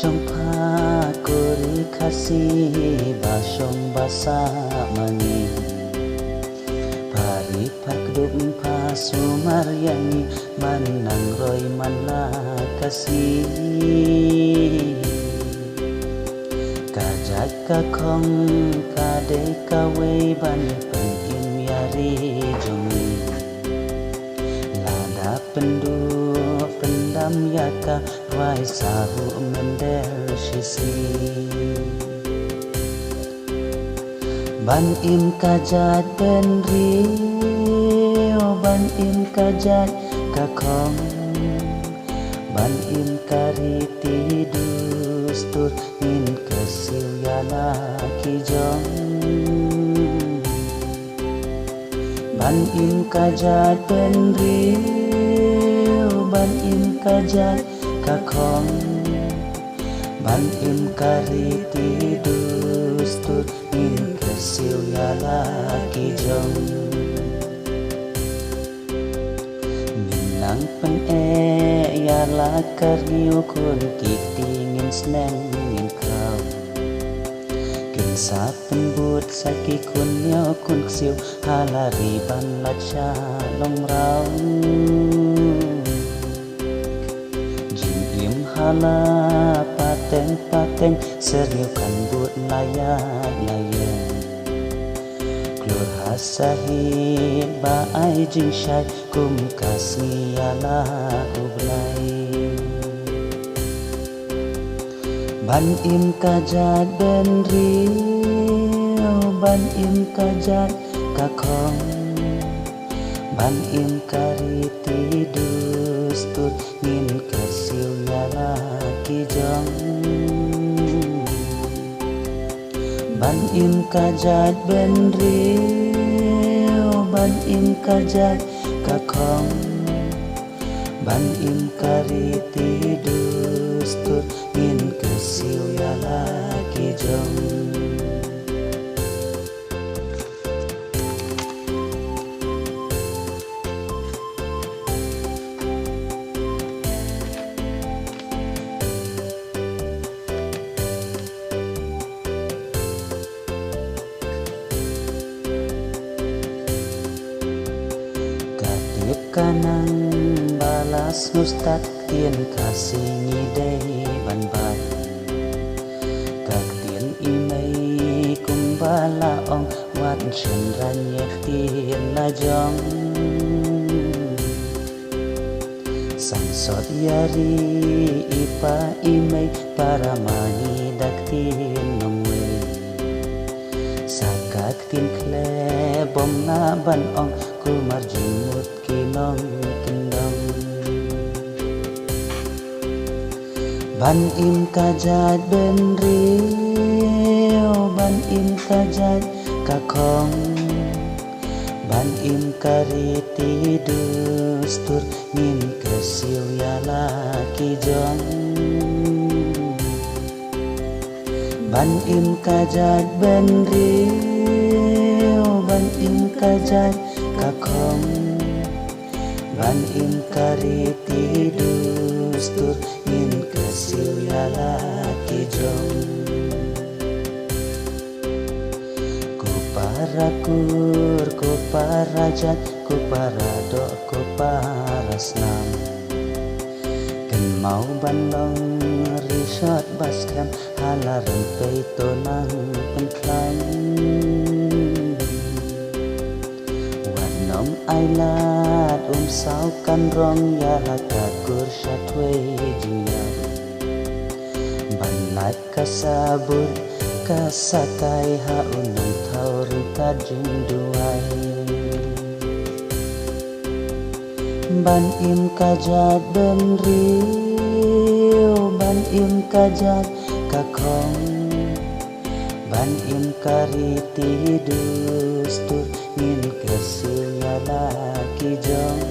Jompa kuri kasih basong basa mani Pari pakdup pasumaryani Manang roy manla kasih Kajak kakong kade kawe bani pentim yari jongi Lada pendu pendam yaka Wai sahu mendel sisi Ban im kajat ben rio Ban im kajat kakong Ban im kariti dustur Min kesiu yala kijong Ban im kajat ben rio Ban im kajat kakong Ban im kariti dustur Min kesiu yala kijong Minang pen yala karniu kun kitingin seneng ngin kau Kinsa pembut saki kun nyo kun ksiu Halari ban lacha long rau Hala pateng seriu kan but layan Klur hasahit baai jing syai kum kasih ala ublai Ban im kajat ben rio Ban im kajat kakong Ban im kariti dustur Min kesiu yala kijong Ban im kajat ben rio Ban im kajat kakong Ban im kariti dustur Min kesiu yala kijong Kanang balas nustat tien kasih ngidei ban ban Kak tien imei kumbala ong Wat shen ranyek tien na jong Sansot yari ipa imei Para mahidak tien nongwe Sakak tien kle bom na ban ong Kumar jimut kinong kendong Ban im kajat ben rio Ban im kajat kakong Ban im kariti dustur Min kesiu yala kijong Ban im kajat ben rio Ban im kajat kakong Ban im kariti dustur Min kesiu yala kijong Ku parakur, ku parajat Ku paradok, ku parasnam Ken mau banlong risot baskem Halarang peitonang penklang Nom ailat sao kan rong yala kakur syatwe jingyan Ban naik kasabut kasakai haunang tau ringkat jinduai Ban im kajat ben rio Ban im kajat kakong Ban im kariti dustur Min kesiu yala kijong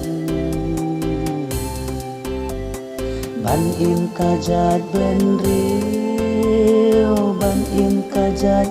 Ban im kajat ben rio Ban im kajat